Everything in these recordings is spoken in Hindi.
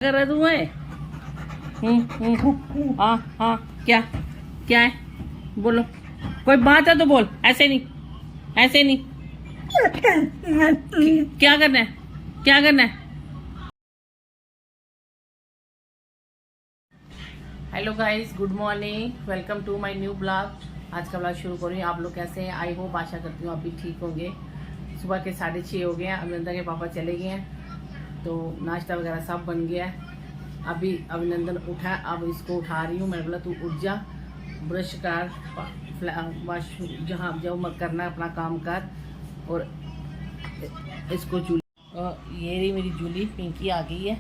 कर रहा तू है? हाँ हाँ, क्या क्या है? बोलो, कोई बात है तो बोल, ऐसे नहीं, ऐसे नहीं। क्या करना है, क्या करना है? Hello guys, good morning, welcome to my new blog. आज का ब्लॉग शुरू कर रही हूँ। आप लोग कैसे हैं? आई होप, आशा करती हूँ आप भी ठीक होंगे। सुबह के 6:30 हो गए हैं। अभिनंदन के पापा चले गए हैं, तो नाश्ता वगैरह सब बन गया है। अभी अभिनंदन उठा, अब इसको उठा रही हूँ। मैंने बोला तू उठ जा, ब्रश कर, वाश जहाँ जो करना है अपना काम कर, और इसको जूली, और ये रही मेरी जूली पिंकी आ गई है,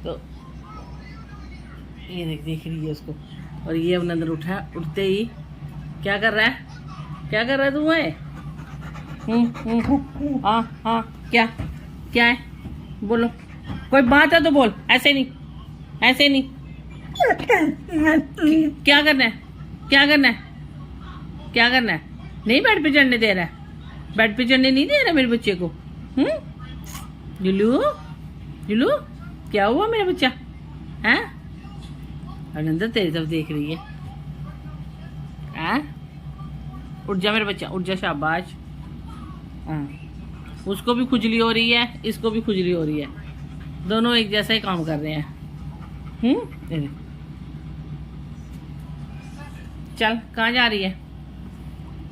तो ये देख रही है उसको। और ये अभिनंदन उठा, उठते ही क्या कर रहा है, क्या कर रहा है तू है? हाँ हाँ, क्या क्या है? बोलो, कोई बात है तो बोल, ऐसे नहीं, ऐसे नहीं। क्या करना है, क्या करना है, क्या करना है? नहीं बेड पे चढ़ने दे रहा है, बेड पे चढ़ने नहीं दे रहा मेरे बच्चे को। जुलू, जुलू, क्या हुआ मेरा बच्चा है? अभिनंदन तेरी तरफ देख रही है। उठ जा मेरा बच्चा, उठ जा, शाबाश। उसको भी खुजली हो रही है, इसको भी खुजली हो रही है, दोनों एक जैसा ही काम कर रहे हैं। चल, कहाँ जा रही है?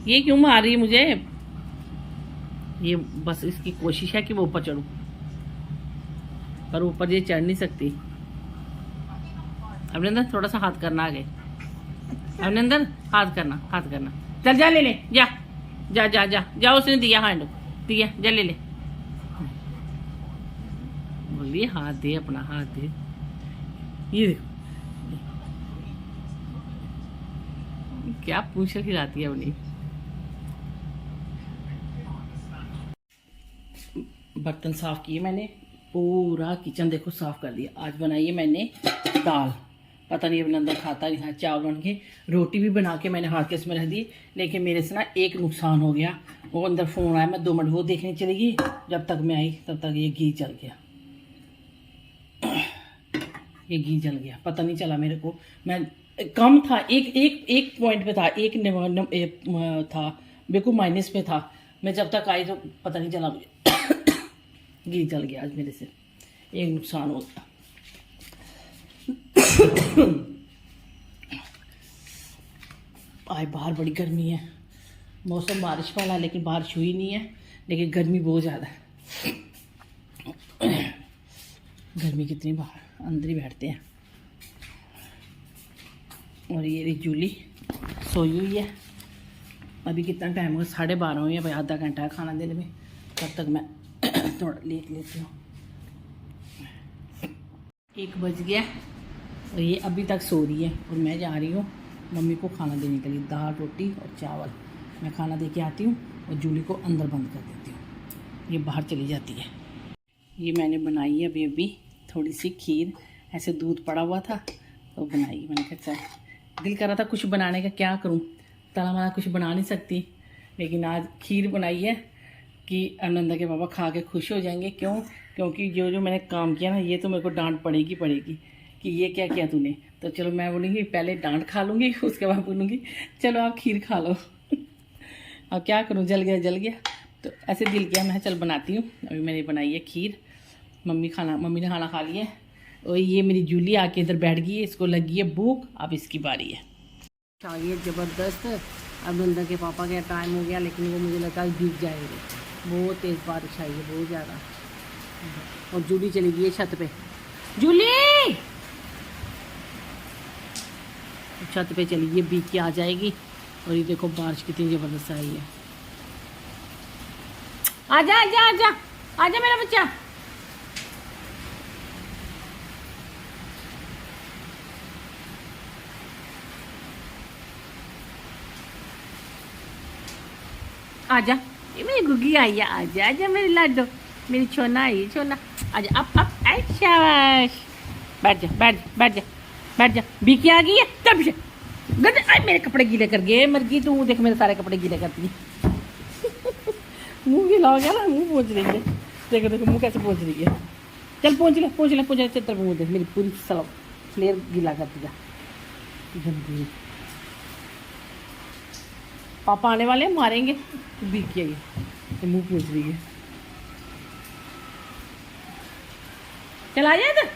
ये क्यों मार रही है मुझे? ये बस इसकी कोशिश है कि वो ऊपर चढ़ूं, पर ऊपर ये चढ़ नहीं सकती। अभिनंदन, थोड़ा सा हाथ करना आगे। अभिनंदन, हाथ करना, हाथ करना। चल जा, ले ले, जा जा जा जा जा, उसने दिया हैंड, दिया, जा ले ले। बोलिए हाथ दे, अपना हाथ दे। ये देखो क्या पूछ खिलाती है अपनी। बर्तन साफ किए मैंने, पूरा किचन देखो साफ कर दिया। आज बनाई है मैंने दाल, पता नहीं अभिनंदन खाता नहीं, चावल बन के, रोटी भी बना के मैंने हाथ के इसमें रख दी। लेकिन मेरे से ना एक नुकसान हो गया, वो अंदर फ़ोन आया, मैं 2 मिनट वो देखने चली गई, जब तक मैं आई तब तक ये घी जल गया। ये घी जल गया, पता नहीं चला मेरे को। मैं कम था, एक पॉइंट पे था, था बिल्कुल माइनस पे था। मैं जब तक आई तो पता नहीं चला मुझे। घी जल गया आज मेरे से, एक नुकसान हो गया। आज बाहर बड़ी गर्मी है, मौसम बारिश वाला है लेकिन बारिश हुई नहीं है, लेकिन गर्मी बहुत ज़्यादा है। गर्मी कितनी, बाहर अंदर ही बैठते हैं। और ये रही जूली सोई हुई है। अभी कितना टाइम हुआ, 12:30 हुई है भाई, आधा घंटा है खाना देने में, तब तक मैं थोड़ा लेट लेती हूँ। 1 बज गया और ये अभी तक सो रही है, और मैं जा रही हूँ मम्मी को खाना देने के लिए। दाल, रोटी और चावल मैं खाना दे के आती हूँ, और जूली को अंदर बंद कर देती हूँ, ये बाहर चली जाती है। ये मैंने बनाई है अभी थोड़ी सी खीर, ऐसे दूध पड़ा हुआ था तो बनाई। मैंने कहा चल, दिल कर रहा था कुछ बनाने का, क्या करूँ, तला मना कुछ बना नहीं सकती, लेकिन आज खीर बनाई है कि अभिनंदन के पापा खा के खुश हो जाएंगे। क्यों? क्योंकि जो जो मैंने काम किया ना, ये तो मेरे को डांट पड़ेगी कि ये क्या किया तूने। तो चलो, मैं बोलूँगी पहले डांट खा लूँगी, उसके बाद बोलूँगी चलो आप खीर खा लो। अब क्या करूँ, जल गया जल गया, तो ऐसे दिल किया मैं चल बनाती हूँ। अभी मैंने बनाई है खीर, मम्मी ने खाना खा लिया। और ये मेरी जूली आके इधर बैठ गई है, इसको लगी है भूख, अब इसकी बारी है। चाहिए ज़बरदस्त। अभिनंदन के पापा का टाइम हो गया, लेकिन वो मुझे लगा भीग जाएंगे, बहुत तेज़ बारिश आई है, बहुत ज़्यादा। और जूली चली गई है छत पे। जूली छत पे चली गई, भीग के आ जाएगी। और ये देखो बारिश कितनी ज़बरदस्त आई है। आजा आजा आजा आजा मेरा बच्चा। आजा, ये मेरी गुग्गी आई है, आजा आजा मेरी लाडो, मेरी छोना आई, छोना आजा। अब शाबाश, बैठ जा बैठ जा बैठ जा बैठ जा। बीकी आ गई है, तब से गंदे मेरे कपड़े गीले कर गए। मर गई तू, देख मेरे सारे कपड़े गीले करती है। मुंह गीला हो गया ना, मुंह पोंछ रही है, देखो देखो मुंह कैसे पोंछ रही है। चल पहुँच ले चित्र पहुँच दे मेरी पूरी सलब फ्लेयर गीला कर दिया गंदी। पापा आने वाले हैं, मारेंगे तो बीक किया ये मुँह पूछ रही है। चल आ जा इधर,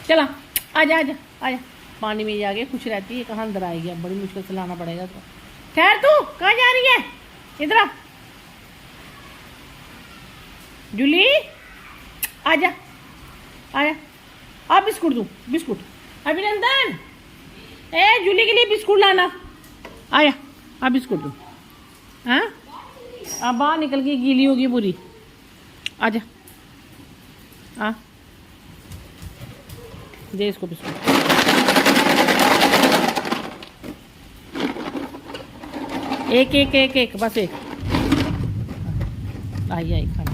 चला आजा पानी में जाके खुश रहती है, कहाँ अंदर आएगी, अब बड़ी मुश्किल से लाना पड़ेगा तो। ठहर तू कहाँ जा रही है, इधर आ जूली, आजा आप बिस्कुट दूँ, बिस्कुट अभिनंदन, ए जूली के लिए बिस्कुट लाना, आया आप बिस्कुट दूँ। हाँ अब बाहर निकल के गीली होगी पूरी, आजा हाँ दे इसको बिस्कुट। एक बस एक आई खाना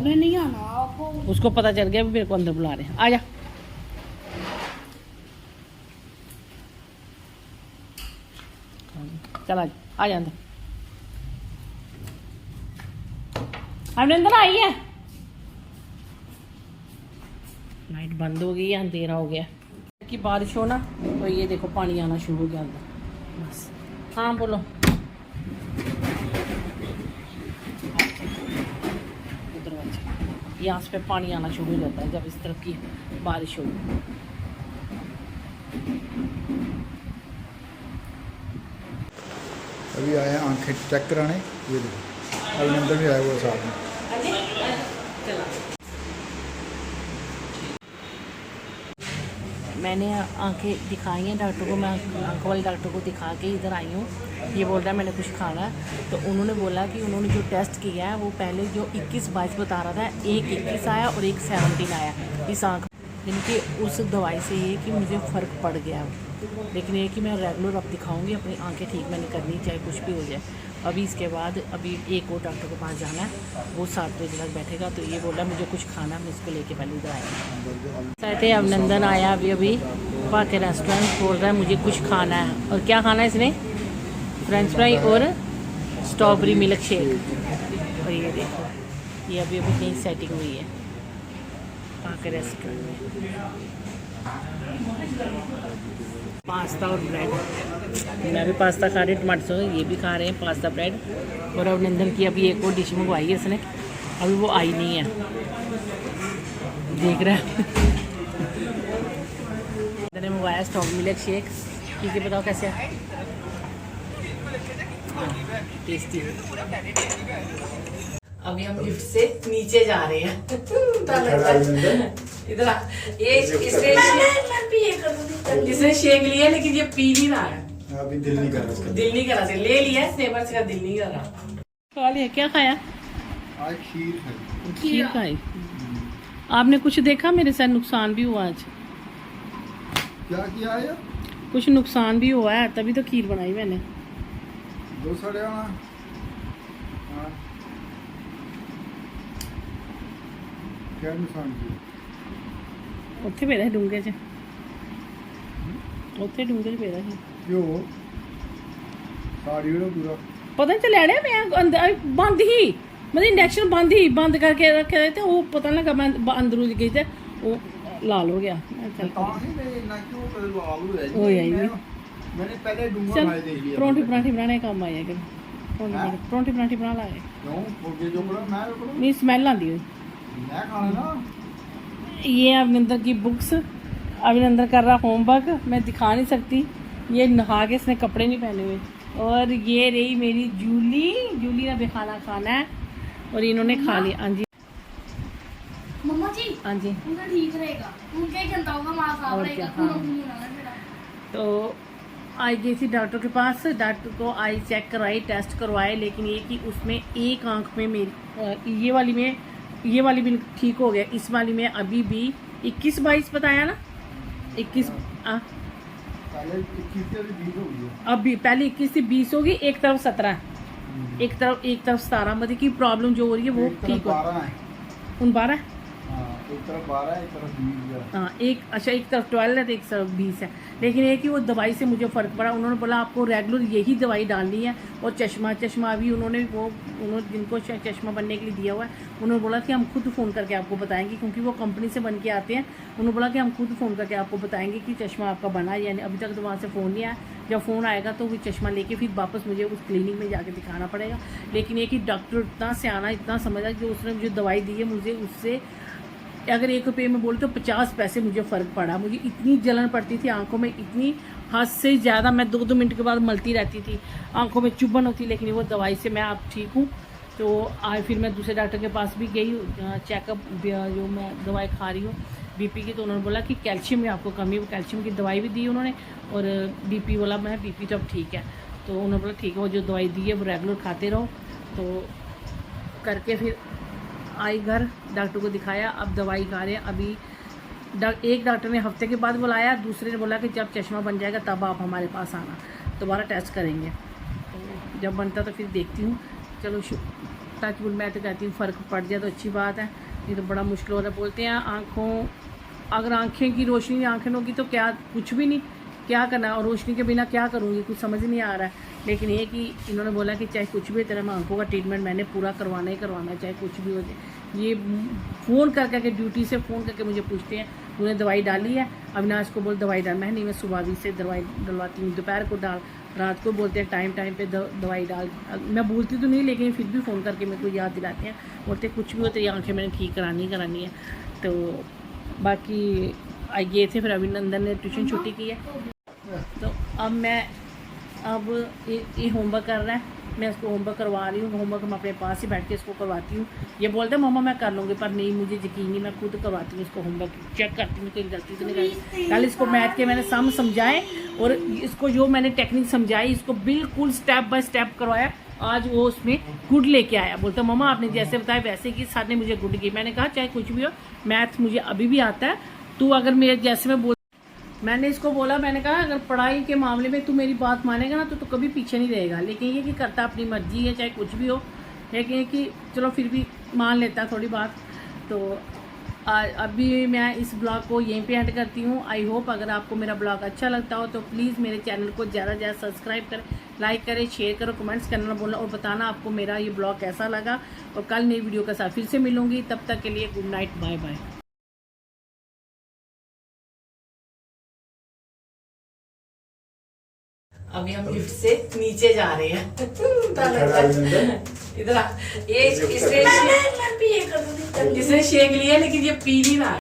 नहीं आना आपको। उसको पता चल गया मेरे को अंदर बुला रहे हैं, आजा चल आ जा अंदर। अभिनंदन आई है, लाइट बंद हो गई है, अंधेरा हो गया कि बारिश हो ना तो ये देखो पानी आना शुरू हो गया अंदर बस। हाँ बोलो, यहाँ से पानी आना शुरू हो जाता है जब इस तरफ की बारिश होगी। अभी आए हैं आंखें चेक कराने, ये देखो अभिनंदन भी आया हुआ साथ में। मैंने आंखें दिखाई हैं डॉक्टर को, मैं आंखों वाले डॉक्टर को दिखा के इधर आई हूँ। ये बोल रहा है मैंने कुछ खाना है, तो उन्होंने बोला कि उन्होंने जो टेस्ट किया है वो पहले जो 21-22 बता रहा था, एक 21 आया और एक 17 आया इस आँख, जिनके उस दवाई से ये कि मुझे फ़र्क पड़ गया। लेकिन ये कि मैं रेगुलर अब दिखाऊंगी, अपनी आंखें ठीक मैंने करनी चाहे कुछ भी हो जाए। अभी इसके बाद अभी एक और डॉक्टर के पास जाना है, वो 7 बजे तक बैठेगा। तो ये बोला मुझे कुछ खाना, मैं इसको लेके पहले इधर आया। कहते अभिनंदन आया अभी पाके रेस्टोरेंट, बोल रहा है मुझे कुछ खाना है। और क्या खाना है इसने, फ्रेंच फ्राई और स्ट्रॉबेरी मिल्क शेक। और ये देखो ये अभी कहीं सेटिंग हुई है पाके रेस्टोरेंट में। पास्ता और ब्रेड, मैं भी पास्ता खा रही हूँ टमाटर सॉस, ये भी खा रहे हैं पास्ता ब्रेड। और अभिनंदन की अभी एक और डिश मंगवाई है इसने, अभी वो आई नहीं है, देख रहा है। मैंने मंगवाया स्ट्रॉबेरी मिल्क शेक, ठीक है बताओ कैसे है, टेस्टी। अभी हम लिफ्ट से नीचे जा रहे हैं। इधर इसने शेक लिया लेकिन ये पी नहीं रहा है, अभी दिल नहीं कर रहा, दिल नहीं कर रहा, ले लिया स्नेपर्स का, दिल नहीं कर रहा। खा लिया, क्या खाया, आज खीर खाई। आपने कुछ देखा, मेरे साथ नुकसान भी हुआ आज। क्या किया है, कुछ नुकसान भी हुआ है, तभी तो खीर बनाई मैंने। 2 साढ़े आना क्या नुकसान किया, ਉੱਥੇ ਪੇਦਾ ਡੂੰਗੇ 'ਚ, ਉੱਥੇ ਡੂੰਗੇ 'ਚ ਪੇਦਾ ਸੀ। क्यों साड़ी वाला पूरा पता नहीं चलिया मैं अंदर बंद ही, मतलब इंडक्शन बंद ही, बंद करके रखे थे, वो पता नहीं लगा मैं अंदरों गई थे, वो लाल हो गया। चल मैंने पहले डूंगा चल भाई देख लिया, परोंठी पराठी बनाने काम आया कि परोंठी पराठी बना लाए। क्यों फुलके जो बड़ा मैं करूं, नहीं स्मेल आती है। मैं खाना ना। ये अभिनंदन की बुक्स, अभिनंदन कर रहा होमवर्क, मैं दिखा नहीं सकती, ये नहा के इसने कपड़े नहीं पहने हुए। और ये रही मेरी जूली ने भी खाना खाना है और इन्होंने खा लिया। हाँ जी मम्मा जी, हाँ जी, उनका ठीक रहेगा, उनका ही गंदा होगा, माँ साफ और रहेगा, क्या, हाँ। खून होगा मेरा। तो आई गई थी डॉक्टर के पास, डॉक्टर को आई चेक करवाई, टेस्ट करवाए, लेकिन ये कि उसमें एक आंख में मेरी ये वाली भी ठीक हो गया, इस वाली में अभी भी 21-22 बताया ना, 21 पहले 21 से अभी 20 हो गई, अभी पहले 21 से 20 होगी, एक तरफ 17, एक तरफ 17, मतलब की प्रॉब्लम जो हो रही है वो ठीक हो। 12 है, 12 हाँ एक तरफ 12 है, एक तरफ 20 है। हाँ, एक अच्छा एक तरफ 12 है तो एक तरफ 20 है। लेकिन ये कि वो दवाई से मुझे फ़र्क पड़ा। उन्होंने बोला आपको रेगुलर यही दवाई डालनी है, और चश्मा भी उन्होंने जिनको चश्मा बनने के लिए दिया हुआ है, उन्होंने बोला कि हम खुद फ़ोन करके आपको बताएंगे, क्योंकि वो कंपनी से बन के आते हैं। उन्होंने बोला कि हम खुद फ़ोन करके आपको बताएंगे कि चश्मा आपका बना है या नहीं। अभी तक तो वहाँ से फ़ोन नहीं आया। जब फ़ोन आएगा तो वो चश्मा लेके फिर वापस मुझे उस क्लिनिक में जाके दिखाना पड़ेगा। लेकिन ये कि डॉक्टर इतना सियाना, इतना समझदार, जो उसने मुझे दवाई दी है, मुझे उससे अगर 1 रुपये में बोले तो 50 पैसे मुझे फ़र्क पड़ा। मुझे इतनी जलन पड़ती थी आंखों में, इतनी हद से ज़्यादा, मैं 2-2 मिनट के बाद मलती रहती थी, आंखों में चुभन होती। लेकिन वो दवाई से मैं अब ठीक हूँ। तो आज फिर मैं दूसरे डॉक्टर के पास भी गई, चेकअप जो मैं दवाई खा रही हूँ बीपी की, तो उन्होंने बोला कि कैल्शियम में आपको कमी, वो कैल्शियम की दवाई भी दी उन्होंने, और बीपी वाला मैं बीपी तो अब ठीक है। तो उन्होंने बोला ठीक है, वो जो दवाई दी है वो रेगुलर खाते रहो। तो करके फिर आई घर, डॉक्टर को दिखाया, अब दवाई खा रहे हैं। अभी एक डॉक्टर ने हफ्ते के बाद बुलाया, दूसरे ने बोला कि जब चश्मा बन जाएगा तब आप हमारे पास आना, दोबारा टेस्ट करेंगे। तो जब बनता तो फिर देखती हूँ। चलो टचवुड, मैं तो कहती हूँ फ़र्क पड़ जाए तो अच्छी बात है, ये तो बड़ा मुश्किल हो रहा है। बोलते हैं अगर आँखें की रोशनी आँखें होगी तो क्या कुछ भी नहीं, क्या करना, और रोशनी के बिना क्या करूँगी, कुछ समझ नहीं आ रहा है। लेकिन ये कि इन्होंने बोला कि चाहे कुछ भी तरह मैं आंखों का ट्रीटमेंट मैंने पूरा करवाना ही करवाना है, चाहे कुछ भी हो जाए। ये फ़ोन करके ड्यूटी से फ़ोन करके मुझे पूछते हैं तूने दवाई डाली है, अविनाश को बोल दवाई डाल। मैं नहीं, मैं सुबह भी से दवाई डलवाती हूँ, दोपहर को डाल, रात को बोलते हैं टाइम पे दवाई डाल। मैं बोलती तो नहीं, लेकिन फिर भी फ़ोन करके मेरे को याद दिलाते हैं, बोलते कुछ भी हो तेरी आँखें मैंने ठीक करानी है। तो बाकी ये थे, फिर अभिनंदन ने ट्यूशन छुट्टी की है। तो अब ये होमवर्क कर रहा है, मैं इसको होमवर्क करवा रही हूँ। होमवर्क मैं अपने पास ही बैठ के इसको करवाती हूँ। ये बोलते हैं मम्मा मैं कर लूँगी, पर नहीं, मुझे यकीन नहीं, मैं खुद करवाती हूँ इसको होमवर्क, चेक करती हूँ कहीं गलती तो नहीं करती। कल इसको मैथ के मैंने समझाए, और इसको जो मैंने टेक्निक समझाई इसको बिल्कुल स्टेप बाय स्टेप करवाया। आज वो उसमें गुड लेके आया, बोलता मम्मा आपने जैसे बताया वैसे कि सर ने मुझे गुड की। मैंने कहा चाहे कुछ भी हो, मैथ मुझे अभी भी आता है, तू अगर मेरे जैसे मैंने इसको बोला, मैंने कहा अगर पढ़ाई के मामले में तू मेरी बात मानेगा ना तो कभी पीछे नहीं रहेगा। लेकिन ये कि करता अपनी मर्जी है, चाहे कुछ भी हो, लेकिन कि चलो फिर भी मान लेता है थोड़ी बात। तो अभी मैं इस ब्लॉग को यहीं पे एंड करती हूँ। आई होप अगर आपको मेरा ब्लॉग अच्छा लगता हो तो प्लीज़ मेरे चैनल को ज़्यादा से ज़्यादा सब्सक्राइब करें, लाइक करें, शेयर करो, कमेंट्स करना बोलना, और बताना आपको मेरा ये ब्लॉग कैसा लगा। और कल नई वीडियो के साथ फिर से मिलूँगी, तब तक के लिए गुड नाइट, बाय बाय। अभी हम लिफ्ट से नीचे जा रहे हैं। इधर इसने शेक लिया, लेकिन ये पी नहीं रहा।